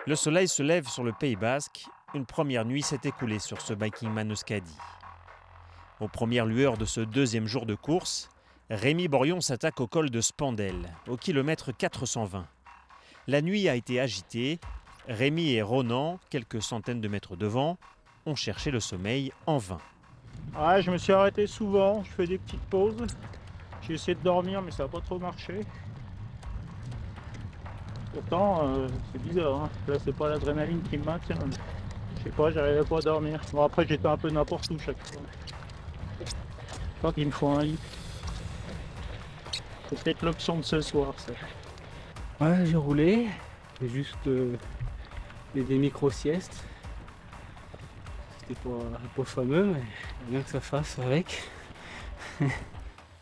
Le soleil se lève sur le Pays Basque. Une première nuit s'est écoulée sur ce Bikingman Euskadi. Aux premières lueurs de ce deuxième jour de course, Rémi Borion s'attaque au col de Spandel, au kilomètre 420. La nuit a été agitée. Rémi et Ronan, quelques centaines de mètres devant, ont cherché le sommeil en vain. Ouais, je me suis arrêté souvent, je fais des petites pauses. J'ai essayé de dormir, mais ça n'a pas trop marché. Pourtant, c'est bizarre, hein. Là, c'est pas l'adrénaline qui me maintient. Je sais pas, j'arrivais pas à dormir. Bon, après, j'étais un peu n'importe où chaque fois. Je crois qu'il me faut un lit. C'est peut-être l'option de ce soir, ça. Ouais, j'ai roulé. J'ai juste des micro-siestes. C'était pas fameux, mais bien que ça fasse avec.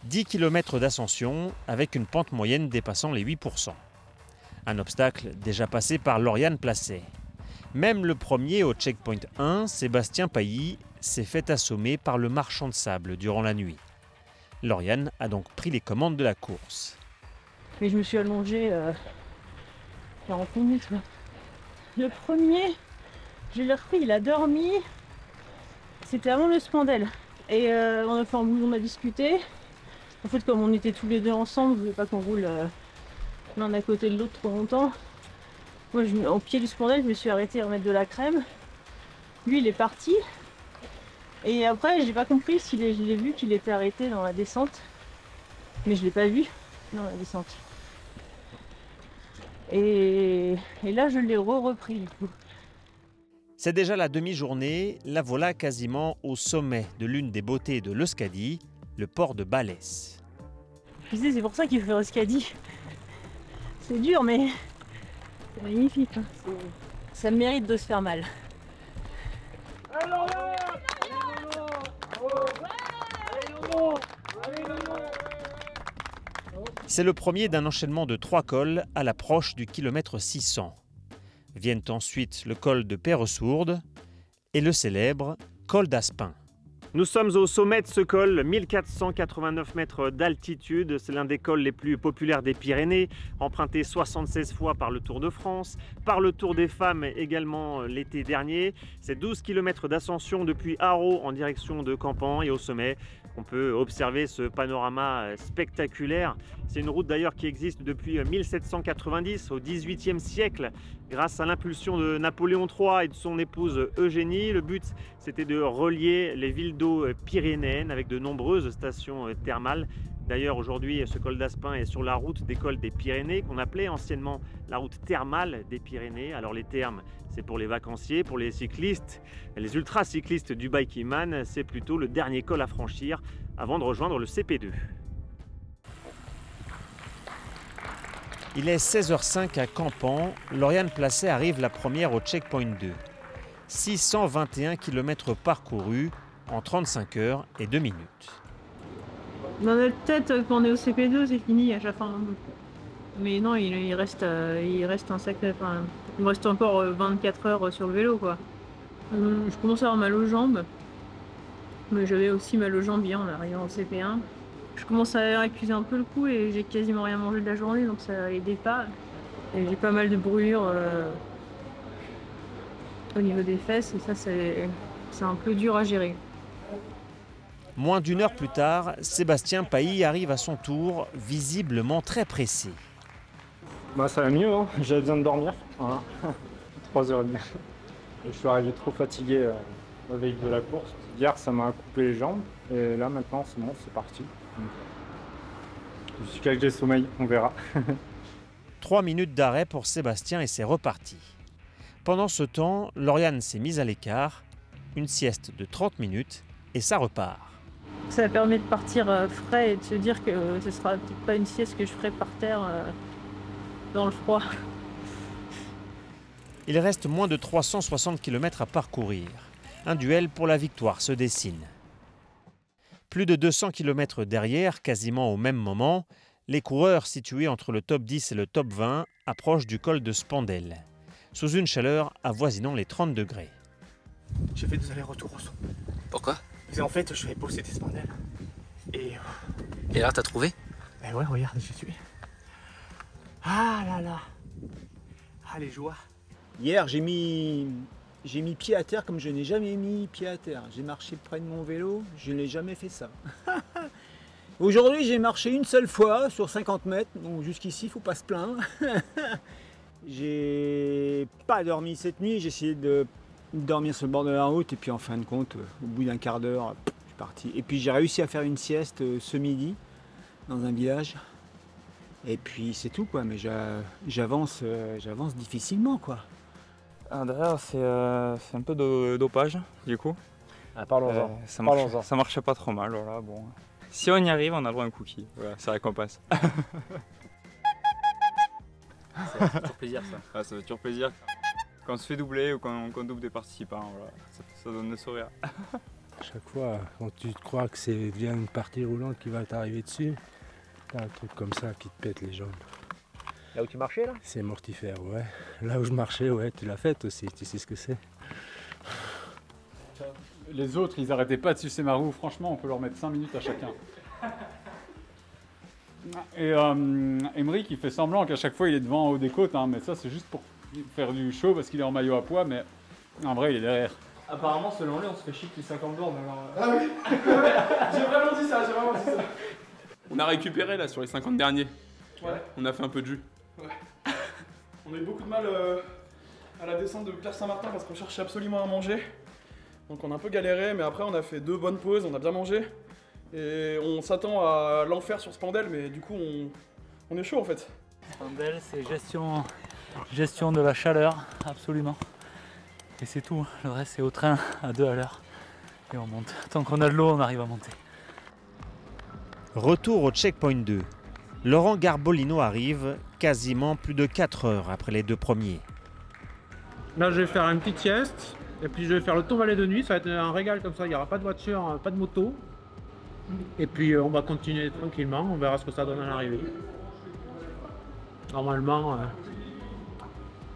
10 km d'ascension avec une pente moyenne dépassant les 8%. Un obstacle déjà passé par Lauriane Placet. Même le premier au checkpoint 1, Sébastien Pailly, s'est fait assommer par le marchand de sable durant la nuit. Lauriane a donc pris les commandes de la course. Mais je me suis allongée 40 minutes. Là. Le premier, je l'ai repris, il a dormi. C'était avant le Spandel. Et on a fait un bout, on a discuté. En fait, comme on était tous les deux ensemble, je voulais pas qu'on roule l'un à côté de l'autre trop longtemps. Moi, au pied du Spandel, je me suis arrêtée à remettre de la crème. Lui, il est parti. Et après, j'ai pas compris je l'ai vu qu'il était arrêté dans la descente. Mais je l'ai pas vu dans la descente. Et là, je l'ai repris du coup. C'est déjà la demi-journée, la voilà quasiment au sommet de l'une des beautés de l'Euskadi, le port de Balès. Je disais, c'est pour ça qu'il faut faire Euskadi. C'est dur, mais c'est magnifique. Hein. Ça mérite de se faire mal. C'est le premier d'un enchaînement de 3 cols à l'approche du kilomètre 600. Viennent ensuite le col de Perresourde et le célèbre col d'Aspin. Nous sommes au sommet de ce col, 1489 mètres d'altitude. C'est l'un des cols les plus populaires des Pyrénées, emprunté 76 fois par le Tour de France, par le Tour des femmes également l'été dernier. C'est 12 km d'ascension depuis Haro en direction de Campan et au sommet, on peut observer ce panorama spectaculaire. C'est une route d'ailleurs qui existe depuis 1790, au XVIIIe siècle, grâce à l'impulsion de Napoléon III et de son épouse Eugénie. Le but, c'était de relier les villes d'eau pyrénéennes avec de nombreuses stations thermales. D'ailleurs, aujourd'hui, ce col d'Aspin est sur la route des cols des Pyrénées, qu'on appelait anciennement la route thermale des Pyrénées. Alors les thermes, c'est pour les vacanciers, pour les cyclistes. Les ultra-cyclistes du Bikingman, c'est plutôt le dernier col à franchir avant de rejoindre le CP2. Il est 16h05 à Campan. Lauriane Placet arrive la première au checkpoint 2. 621 km parcourus en 35 heures et 2 minutes. Dans notre tête, quand on est au CP2, c'est fini à chaque fin. Mais non, il reste un sacré. Enfin, il me reste encore 24 heures sur le vélo, quoi. Je commence à avoir mal aux jambes. Mais j'avais aussi mal aux jambes hier en arrivant au CP1. Je commence à accuser un peu le coup et j'ai quasiment rien mangé de la journée, donc ça aidait pas. Et j'ai pas mal de brûlures au niveau des fesses et ça, c'est un peu dur à gérer. Moins d'une heure plus tard, Sébastien Pailly arrive à son tour, visiblement très pressé. Bah, ça va mieux, hein. J'avais besoin de dormir. Voilà. 3h30. Je suis arrivé trop fatigué la veille de la course. Hier, ça m'a coupé les jambes. Et là, maintenant, c'est bon, c'est parti. Je suis quelques sommeil, on verra. 3 minutes d'arrêt pour Sébastien et c'est reparti. Pendant ce temps, Lauriane s'est mise à l'écart. Une sieste de 30 minutes et ça repart. Ça permet de partir frais et de se dire que ce sera peut-être pas une sieste que je ferai par terre dans le froid. Il reste moins de 360 km à parcourir. Un duel pour la victoire se dessine. Plus de 200 km derrière, quasiment au même moment, les coureurs situés entre le top 10 et le top 20 approchent du col de Spandel, sous une chaleur avoisinant les 30 degrés. J'ai fait 2 allers-retours au son. Pourquoi? Parce qu'en fait, je vais bosser des Spandel. Et là, t'as trouvé? ouais, regarde, j'y suis. Ah là là. Ah, les joies. Hier, j'ai mis pied à terre comme je n'ai jamais mis pied à terre. J'ai marché près de mon vélo, je n'ai jamais fait ça. Aujourd'hui, j'ai marché une seule fois sur 50 mètres, donc jusqu'ici, il ne faut pas se plaindre. J'ai pas dormi cette nuit, j'ai essayé de dormir sur le bord de la route et puis en fin de compte, au bout d'un quart d'heure, je suis parti. Et puis j'ai réussi à faire une sieste ce midi dans un village. Et puis c'est tout quoi, mais j'avance difficilement quoi. Derrière, c'est un peu de dopage, du coup. Parlons-en. Ça marche pas trop mal, voilà, bon. Si on y arrive, on a le droit à un cookie. Voilà, c'est récompense. Ça fait toujours plaisir ça. Ah, ça fait toujours plaisir. Quand on se fait doubler ou quand on double des participants, voilà, ça donne le sourire. À chaque fois, quand tu crois que c'est bien une partie roulante qui va t'arriver dessus, t'as un truc comme ça qui te pète les jambes. Là où tu marchais là? C'est mortifère, ouais. Là où je marchais, ouais, tu l'as fait aussi, tu sais ce que c'est. Les autres, ils arrêtaient pas de sucer ma roue. Franchement, on peut leur mettre 5 minutes à chacun. Et Emeric, il fait semblant qu'à chaque fois, il est devant en haut des côtes. Hein, mais ça, c'est juste pour faire du show parce qu'il est en maillot à poids. Mais en vrai, il est derrière. Apparemment, selon lui, on se fait chier depuis 50 bornes. Alors... Ah oui. J'ai vraiment dit ça. On a récupéré là sur les 50 derniers. Ouais. On a fait un peu de jus. Ouais. On a eu beaucoup de mal à la descente de Claire Saint-Martin parce qu'on cherchait absolument à manger. Donc on a un peu galéré, mais après on a fait 2 bonnes pauses, on a bien mangé. Et on s'attend à l'enfer sur Spandel, mais du coup on est chaud en fait. Spandel, c'est gestion de la chaleur, absolument. Et c'est tout, le reste c'est au train à 2 à l'heure. Et on monte. Tant qu'on a de l'eau, on arrive à monter. Retour au checkpoint 2. Laurent Garbolino arrive quasiment plus de 4 heures après les 2 premiers. Là je vais faire une petite sieste. Et puis je vais faire le Tourmalet de nuit, ça va être un régal comme ça, il n'y aura pas de voiture, pas de moto. Et puis on va continuer tranquillement, on verra ce que ça donne à l'arrivée. Normalement,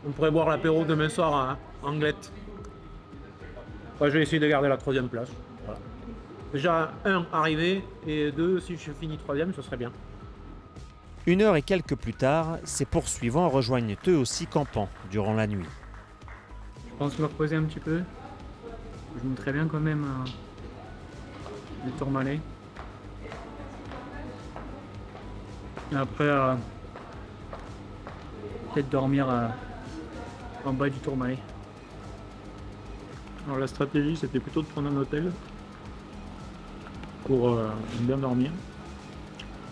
on pourrait boire l'apéro demain soir à Anglette. Ouais, je vais essayer de garder la 3e place. Voilà. Déjà 1 arrivé et 2 si je finis 3e, ce serait bien. 1 heure et quelques plus tard, ces poursuivants rejoignent eux aussi Campan durant la nuit. Je pense me reposer un petit peu. Je monterai bien quand même le Tourmalet. Et après, peut-être dormir en bas du Tourmalet. Alors la stratégie c'était plutôt de prendre un hôtel pour bien dormir.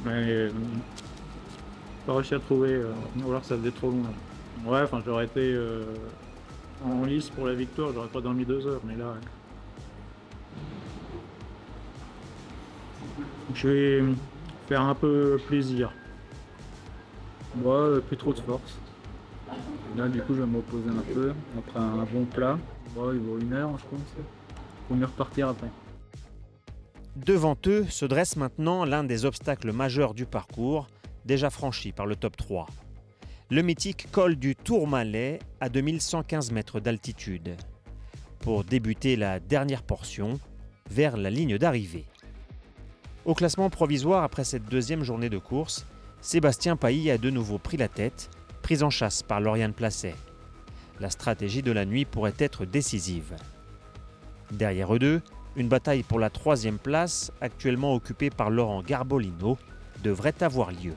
Mais pas réussi à trouver, ou alors ça faisait trop long. Ouais, enfin j'aurais été en lice pour la victoire, j'aurais pas dormi 2 heures, mais là... Je vais faire un peu plaisir. Moi, plus trop de force. Là, du coup, je vais me reposer un peu, après un bon plat. Bon, il vaut 1 heure, je pense. Faut mieux repartir après. Devant eux se dresse maintenant l'un des obstacles majeurs du parcours, déjà franchi par le top 3. Le mythique col du Tourmalet à 2115 mètres d'altitude, pour débuter la dernière portion vers la ligne d'arrivée. Au classement provisoire après cette 2e journée de course, Sébastien Pailly a de nouveau pris la tête, pris en chasse par Lauriane Placet. La stratégie de la nuit pourrait être décisive. Derrière eux deux, une bataille pour la 3e place, actuellement occupée par Laurent Garbolino, devrait avoir lieu.